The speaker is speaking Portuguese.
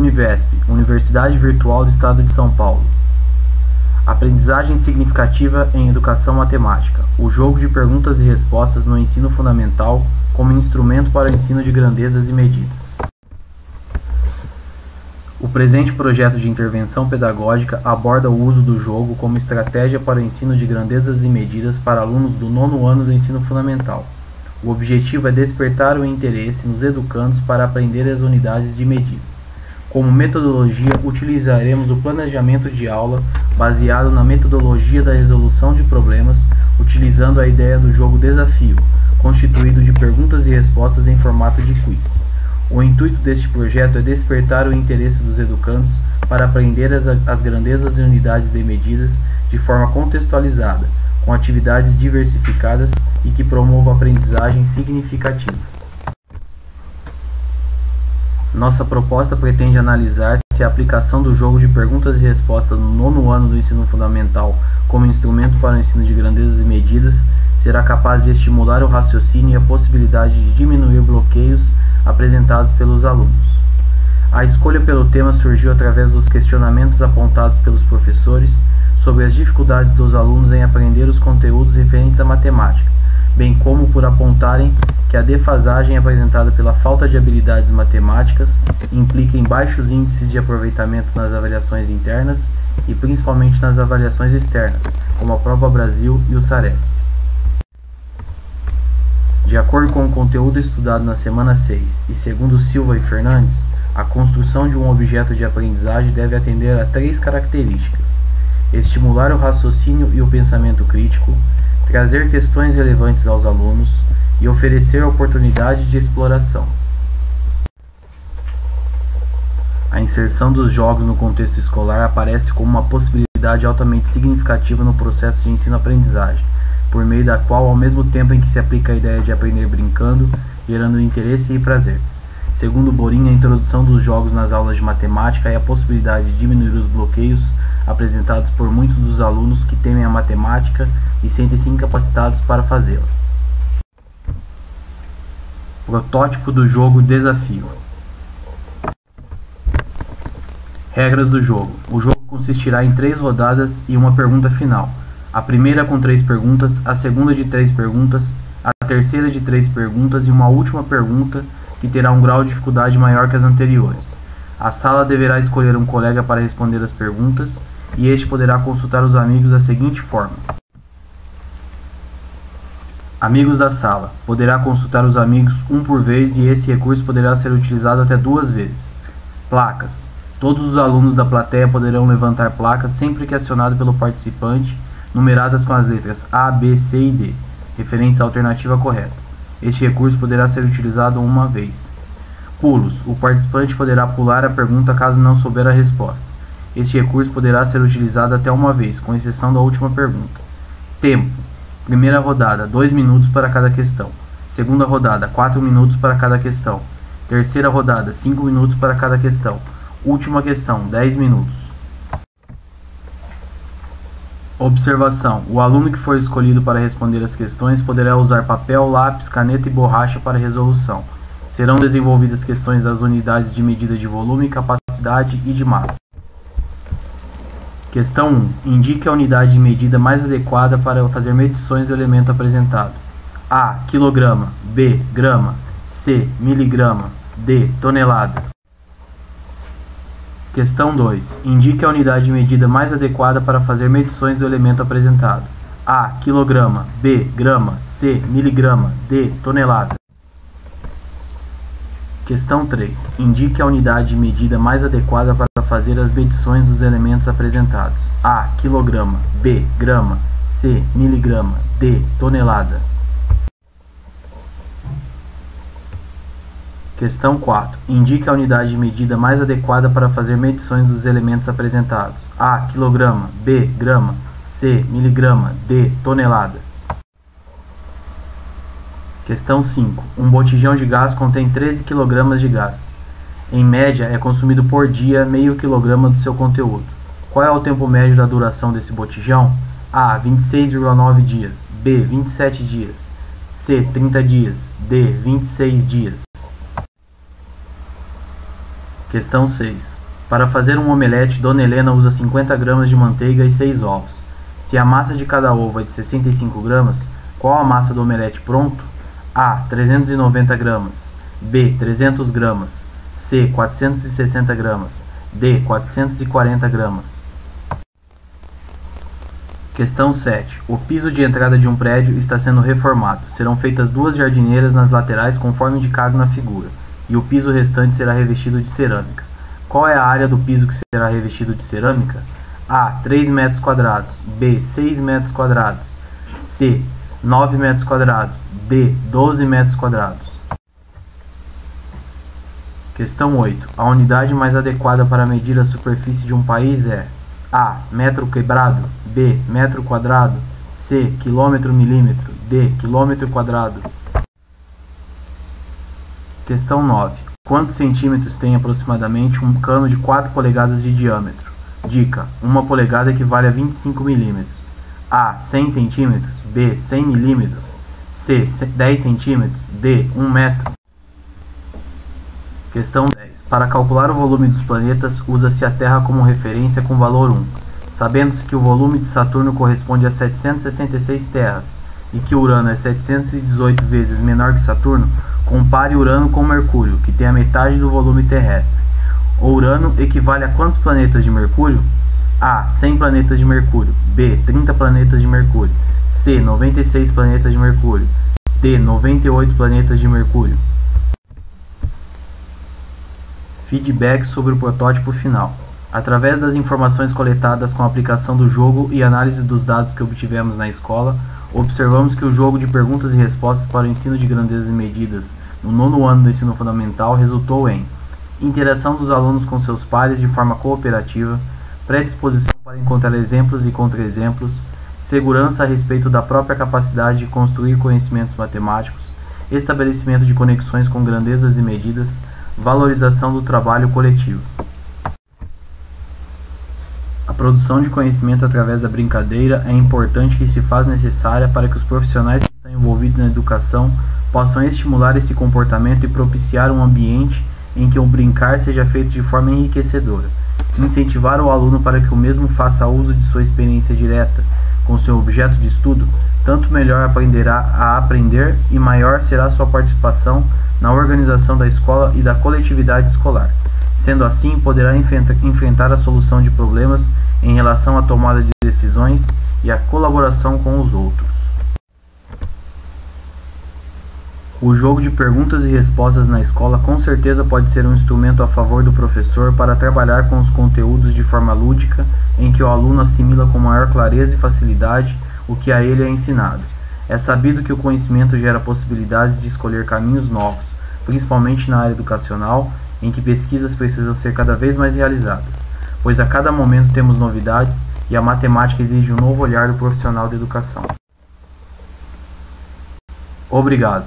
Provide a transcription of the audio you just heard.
Univesp, Universidade Virtual do Estado de São Paulo. Aprendizagem significativa em educação matemática. O jogo de perguntas e respostas no ensino fundamental como instrumento para o ensino de grandezas e medidas. O presente projeto de intervenção pedagógica aborda o uso do jogo como estratégia para o ensino de grandezas e medidas para alunos do 9º ano do ensino fundamental. O objetivo é despertar o interesse nos educandos para aprender as unidades de medida. Como metodologia, utilizaremos o planejamento de aula baseado na metodologia da resolução de problemas, utilizando a ideia do jogo desafio, constituído de perguntas e respostas em formato de quiz. O intuito deste projeto é despertar o interesse dos educandos para aprender as grandezas e unidades de medidas de forma contextualizada, com atividades diversificadas e que promovam a aprendizagem significativa. Nossa proposta pretende analisar se a aplicação do jogo de perguntas e respostas no 9º ano do ensino fundamental como instrumento para o ensino de grandezas e medidas será capaz de estimular o raciocínio e a possibilidade de diminuir bloqueios apresentados pelos alunos. A escolha pelo tema surgiu através dos questionamentos apontados pelos professores sobre as dificuldades dos alunos em aprender os conteúdos referentes à matemática, bem como por apontarem que a defasagem apresentada pela falta de habilidades matemáticas implica em baixos índices de aproveitamento nas avaliações internas e principalmente nas avaliações externas, como a Prova Brasil e o SARESP. De acordo com o conteúdo estudado na semana 6 e segundo Silva e Fernandes, a construção de um objeto de aprendizagem deve atender a 3 características: estimular o raciocínio e o pensamento crítico, trazer questões relevantes aos alunos e oferecer oportunidade de exploração. A inserção dos jogos no contexto escolar aparece como uma possibilidade altamente significativa no processo de ensino-aprendizagem, por meio da qual, ao mesmo tempo em que se aplica a ideia de aprender brincando, gerando interesse e prazer. Segundo Borin, a introdução dos jogos nas aulas de matemática é a possibilidade de diminuir os bloqueios apresentados por muitos dos alunos que temem a matemática e sentem-se incapacitados para fazê-la. Protótipo do jogo desafio. Regras do jogo. O jogo consistirá em 3 rodadas e uma pergunta final. A primeira com 3 perguntas, a segunda de 3 perguntas, a terceira de 3 perguntas e uma última pergunta que terá um grau de dificuldade maior que as anteriores. A sala deverá escolher um colega para responder as perguntas e este poderá consultar os amigos da seguinte forma. Amigos da sala. Poderá consultar os amigos um por vez e esse recurso poderá ser utilizado até 2 vezes. Placas. Todos os alunos da plateia poderão levantar placas sempre que acionado pelo participante, numeradas com as letras A, B, C e D, referentes à alternativa correta. Este recurso poderá ser utilizado uma vez. Pulos. O participante poderá pular a pergunta caso não souber a resposta. Este recurso poderá ser utilizado até uma vez, com exceção da última pergunta. Tempo. Primeira rodada, 2 minutos para cada questão. Segunda rodada, 4 minutos para cada questão. Terceira rodada, 5 minutos para cada questão. Última questão, 10 minutos. Observação. O aluno que for escolhido para responder as questões poderá usar papel, lápis, caneta e borracha para resolução. Serão desenvolvidas questões das unidades de medida de volume, capacidade e de massa. Questão 1. Indique a unidade de medida mais adequada para fazer medições do elemento apresentado. A. Quilograma. B. Grama. C. Miligrama. D. Tonelada. Questão 2. Indique a unidade de medida mais adequada para fazer medições do elemento apresentado. A. Quilograma. B. Grama. C. Miligrama. D. Tonelada. Questão 3. Indique a unidade de medida mais adequada para fazer as medições dos elementos apresentados. A. Quilograma. B. Grama. C. Miligrama. D. Tonelada. Questão 4. Indique a unidade de medida mais adequada para fazer medições dos elementos apresentados. A. Quilograma. B. Grama. C. Miligrama. D. Tonelada. Questão 5. Um botijão de gás contém 13 kg de gás. Em média, é consumido por dia meio quilograma do seu conteúdo. Qual é o tempo médio da duração desse botijão? A. 26,9 dias. B. 27 dias. C. 30 dias. D. 26 dias. Questão 6. Para fazer um omelete, Dona Helena usa 50 gramas de manteiga e 6 ovos. Se a massa de cada ovo é de 65 gramas, qual a massa do omelete pronto? A. 390 gramas. B. 300 gramas. C. 460 gramas. D. 440 gramas. Questão 7. O piso de entrada de um prédio está sendo reformado. Serão feitas 2 jardineiras nas laterais conforme indicado na figura, e o piso restante será revestido de cerâmica. Qual é a área do piso que será revestido de cerâmica? A. 3 metros quadrados. B. 6 metros quadrados. C. 9 metros quadrados. D. 12 metros quadrados. Questão 8. A unidade mais adequada para medir a superfície de um país é: A. Metro quebrado. B. Metro quadrado. C. Quilômetro milímetro. D. Quilômetro quadrado. Questão 9. Quantos centímetros tem aproximadamente um cano de 4 polegadas de diâmetro? Dica: 1 polegada equivale a 25 milímetros. A. 100 centímetros. B. 100 milímetros. C. 10 centímetros. D. 1 metro. Questão 10. Para calcular o volume dos planetas, usa-se a Terra como referência com valor 1. Sabendo-se que o volume de Saturno corresponde a 766 terras e que Urano é 718 vezes menor que Saturno, compare Urano com Mercúrio, que tem a metade do volume terrestre. O Urano equivale a quantos planetas de Mercúrio? A. 100 planetas de Mercúrio. B. 30 planetas de Mercúrio. C. 96 planetas de Mercúrio. D. 98 planetas de Mercúrio. Feedback sobre o protótipo final. Através das informações coletadas com a aplicação do jogo e análise dos dados que obtivemos na escola, observamos que o jogo de perguntas e respostas para o ensino de grandezas e medidas no 9º ano do ensino fundamental resultou em interação dos alunos com seus pares de forma cooperativa, predisposição para encontrar exemplos e contra-exemplos, segurança a respeito da própria capacidade de construir conhecimentos matemáticos, estabelecimento de conexões com grandezas e medidas, valorização do trabalho coletivo. A produção de conhecimento através da brincadeira é importante que se faz necessária para que os profissionais que estão envolvidos na educação possam estimular esse comportamento e propiciar um ambiente em que o brincar seja feito de forma enriquecedora. Incentivar o aluno para que o mesmo faça uso de sua experiência direta com seu objeto de estudo, tanto melhor aprenderá a aprender e maior será sua participação na organização da escola e da coletividade escolar. Sendo assim, poderá enfrentar a solução de problemas em relação à tomada de decisões e a colaboração com os outros. O jogo de perguntas e respostas na escola com certeza pode ser um instrumento a favor do professor para trabalhar com os conteúdos de forma lúdica, em que o aluno assimila com maior clareza e facilidade o que a ele é ensinado. É sabido que o conhecimento gera possibilidades de escolher caminhos novos, principalmente na área educacional, em que pesquisas precisam ser cada vez mais realizadas, pois a cada momento temos novidades e a matemática exige um novo olhar do profissional da educação. Obrigado.